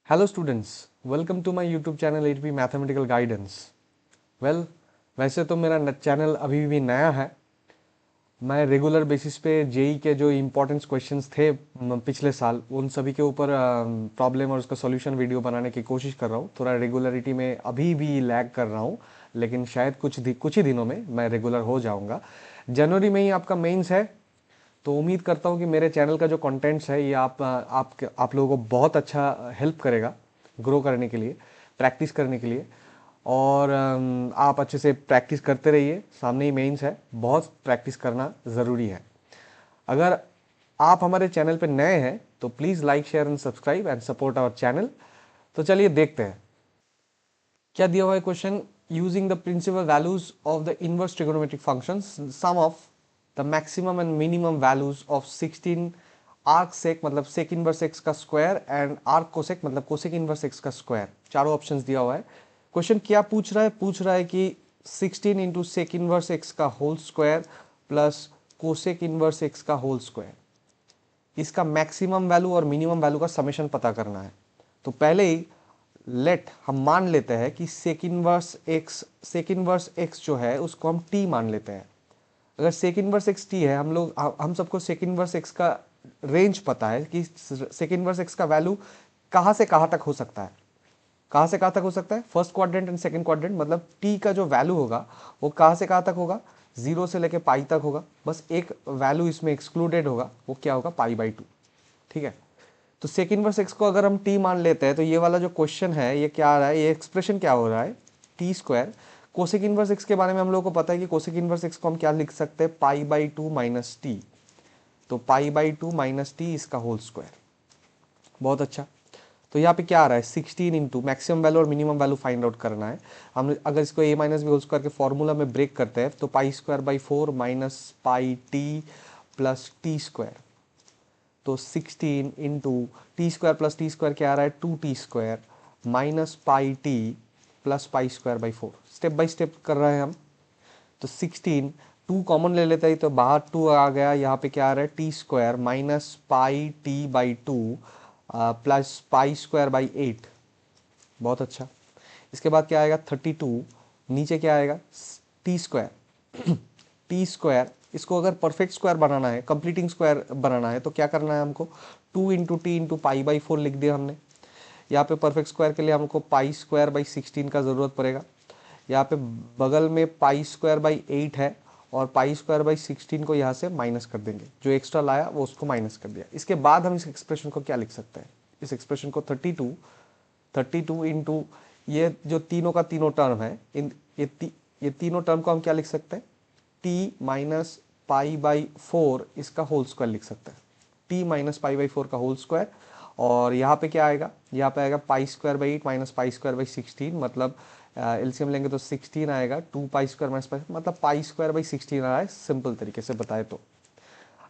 Hello students, welcome to my YouTube channel HP mathematical guidance. Well, वैसे तो मेरा channel अभी भी नया है। मैं रेगुलर बेसिस पे जेई के जो इम्पोर्टेंट क्वेश्चंस थे पिछले साल, उन सभी के ऊपर प्रॉब्लम और उसका सॉल्यूशन वीडियो बनाने की कोशिश कर रहा हूँ। थोड़ा रेगुलरिटी में अभी भी लैग कर रहा हूँ, लेकिन शायद कुछ ही दिनों में मैं रेगुलर हो जाऊँगा। जनवरी में ही आपका मेंस है, तो उम्मीद करता हूँ कि मेरे चैनल का जो कंटेंट्स है ये आप लोगों को बहुत अच्छा हेल्प करेगा ग्रो करने के लिए, प्रैक्टिस करने के लिए। और आप अच्छे से प्रैक्टिस करते रहिए। सामने ही मेंस है, बहुत प्रैक्टिस करना ज़रूरी है। अगर आप हमारे चैनल पे नए हैं तो please like, share and subscribe and support our channel. तो चलिए देखते हैं क्या दिया हुआ है question. Using the principal values of the inverse trigonometric functions, sum of the maximum and minimum values of 16 arc sec मतलब सेक इनवर्स एक्स का स्क्वायर एंड आर्क कोसेक मतलब कोसेक इनवर्स एक्स का स्क्वायर, चारों options दिया हुआ है। Question क्या पूछ रहा है कि 16 इंटू सेक इनवर्स एक्स का whole square plus cosec inverse x का होल स्क्वायर, इसका मैक्सिमम वैल्यू और मिनिमम वैल्यू का समेशन पता करना है। तो पहले ही हम मान लेते हैं कि सेक इनवर्स एक्स जो है उसको हम टी मान लेते हैं। अगर सेक इनवर्स एक्स टी है, हम सबको सेक इनवर्स एक्स का रेंज पता है कि सेक इनवर्स एक्स का वैल्यू कहाँ से कहाँ तक हो सकता है। कहाँ से कहाँ तक हो सकता है? First quadrant and second quadrant, मतलब टी का जो वैल्यू होगा वो कहाँ से कहाँ तक होगा? 0 से लेके पाई तक होगा। बस एक वैल्यू इसमें एक्सक्लूडेड होगा, वो क्या होगा? पाई/2। ठीक है, तो सेक इनवर्स एक्स को अगर हम टी मान लेते हैं तो ये वाला जो क्वेश्चन है ये क्या आ रहा है, ये एक्सप्रेशन क्या हो रहा है? T square. Cosec inverse x के बारे में हम लोगों को पता है कि कोसेक इनवर्स एक्स को हम क्या लिख सकते हैं? पाई/2 माइनस टी। तो पाई/2 माइनस टी इसका होल स्क्वायर। बहुत अच्छा। तो यहाँ पे क्या आ रहा है? 16 इंटू मैक्सिमम वैल्यू और मिनिमम वैल्यू फाइंड आउट करना है। हम अगर इसको a minus b whole square के फॉर्मूला में ब्रेक करते हैं तो pi minus pi t plus t square. तो 16 इंटू टी स्क्वायर क्या आ रहा है? 2t² minus pi t plus pi. Step by step कर रहे हैं हम। तो 16, 2 कॉमन ले लेते हैं तो बाहर 2 आ गया। यहाँ पे क्या आ रहा है? t² minus pi t/2 plus पाई²/8। बहुत अच्छा। इसके बाद क्या आएगा? 32। नीचे क्या आएगा? t²। t², इसको अगर परफेक्ट स्क्वायर बनाना है, कंप्लीटिंग स्क्वायर बनाना है तो क्या करना है हमको? 2 इंटू टी इंटू पाई/4 लिख दिया हमने। यहाँ पे परफेक्ट स्क्वायर के लिए हमको पाई²/16 का ज़रूरत पड़ेगा। यहाँ पे बगल में पाई²/8 है और पाई²/16 को यहाँ से माइनस कर देंगे। जो एक्स्ट्रा लाया वो उसको माइनस कर दिया। इसके बाद हम इस एक्सप्रेशन को क्या लिख सकते हैं? इस एक्सप्रेशन को 32 इंटू ये जो तीनों का तीनों टर्म है, ये तीनों टर्म को हम क्या लिख सकते हैं? टी माइनस पाई/4 इसका होल स्क्वायर लिख सकते हैं। टी माइनस पाई/4 का होल स्क्वायर। और यहाँ पे क्या आएगा? यहाँ पे आएगा पाई²/8 माइनस पाई²/16, मतलब एलसीएम लेंगे तो 16 आएगा। 2 पाई² माइनस पाई मतलब पाई²/16 आ रहा है, सिंपल तरीके से बताए तो।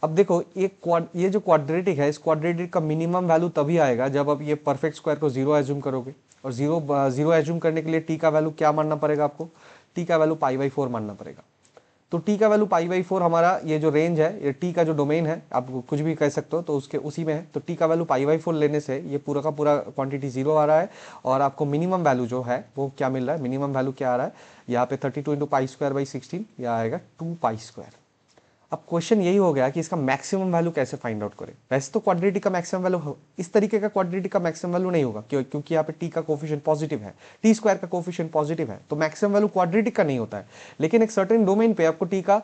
अब देखो ये जो क्वाड्रेटिक है, इस क्वाड्रेटिक का मिनिमम वैल्यू तभी आएगा जब आप ये परफेक्ट स्क्वायर को 0 एज्यूम करोगे। और जीरो एज्यूम करने के लिए टी का वैल्यू क्या मानना पड़ेगा आपको? टी का वैल्यू पाई/4 मानना पड़ेगा। तो टी का वैल्यू पाई/4 हमारा ये जो रेंज है, ये टी का जो डोमेन है, आप कुछ भी कह सकते हो, तो उसके उसी में है। तो टी का वैल्यू पाई/4 लेने से ये पूरा का पूरा क्वांटिटी 0 आ रहा है। और आपको मिनिमम वैल्यू जो है वो क्या मिल रहा है? मिनिमम वैल्यू क्या आ रहा है? यहाँ पे 32 इंटू पाई²/16, यह आएगा 2 पाई²। अब क्वेश्चन यही हो गया कि इसका मैक्सिमम वैल्यू कैसे फाइंड आउट करें। वैसे तो क्वाड्रेटिक का मैक्सिमम वैल्यू इस तरीके का क्वाड्रेटिक का मैक्सिमम वैल्यू नहीं होगा, क्योंकि यहाँ पे टी का कोफिशिएंट पॉजिटिव है, t² का कोफिशिएंट पॉजिटिव है, तो मैक्सिमम वैल्यू क्वाड्रेटिक का नहीं होता है। लेकिन एक सर्टेन डोमेन पे आपको टी का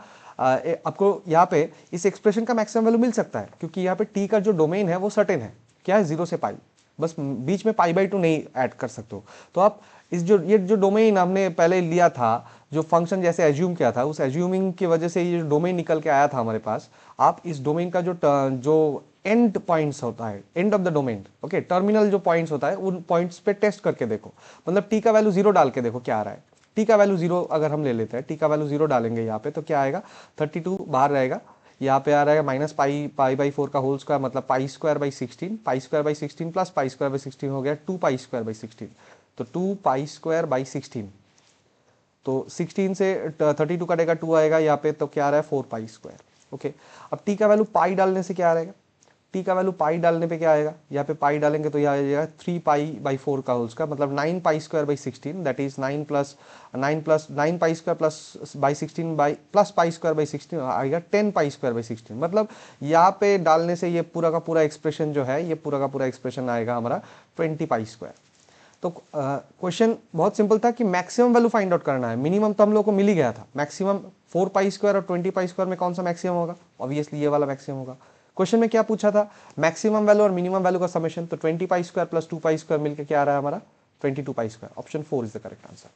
आपको यहाँ पे इस एक्सप्रेशन का मैक्सिमम वैल्यू मिल सकता है, क्योंकि यहाँ पे टी का जो डोमेन है वो सर्टेन है। क्या है? 0 से पाई। बस बीच में पाई/2 नहीं ऐड कर सकते हो। तो आप ये जो डोमेन हमने पहले लिया था, जो फंक्शन जैसे एज्यूम किया था, उस एज्यूमिंग की वजह से ये जो डोमेन निकल के आया था हमारे पास, आप इस डोमेन का जो एंड पॉइंट्स होता है, end of the domain, okay, terminal जो पॉइंट्स होता है, उन पॉइंट्स पे टेस्ट करके देखो। मतलब टी का वैल्यू 0 डाल के देखो क्या आ रहा है। टी का वैल्यू 0 अगर हम ले लेते हैं, टी का वैल्यू 0 डालेंगे यहाँ पे, तो क्या आएगा? 32 बाहर रहेगा। यहाँ पे आ रहा है माइनस पाई/4 का होल स्क्वायर, मतलब पाई²/16, पाई²/16 प्लस पाई²/16 हो गया 2 पाई²/16। तो 2 पाई²/16। तो 16 से 32 कटेगा, 2 आएगा यहाँ पे, तो क्या आ रहा है? 4 पाई²। ओके, अब टी का वैल्यू पाई डालने से क्या आ रहेगा? टी का वैल्यू पाई डालने पे क्या आएगा, यहाँ पे पाई डालेंगे तो यहाँ आ जाएगा 3 पाई/4 का होल स्क्वायर, मतलब 9 पाई² 16, दैट इज 9 पाई² प्लस पाई² 16 आएगा 10 पाई² 16। मतलब यहाँ पे डालने से ये पूरा का पूरा एक्सप्रेशन जो है, ये पूरा का पूरा एक्सप्रेशन आएगा हमारा 20 पाई²। तो क्वेश्चन बहुत सिंपल था कि मैक्सिमम वैल्यू फाइंड आउट करना है, मिनिमम तो हम लोग को मिल ही गया था। मैक्सिमम 4 पाई² और 20 पाई² में कौन सा मैक्सिमम होगा, ऑब्वियसली ये वाला मैक्सिमम होगा। क्वेश्चन में क्या पूछा था, मैक्सिमम वैल्यू और मिनिमम वैल्यू का समेशन, तो 20 पाई² प्लस 2 पाई² मिलकर क्या आ रहा है हमारा 22 pi. Option 4 is the correct answer.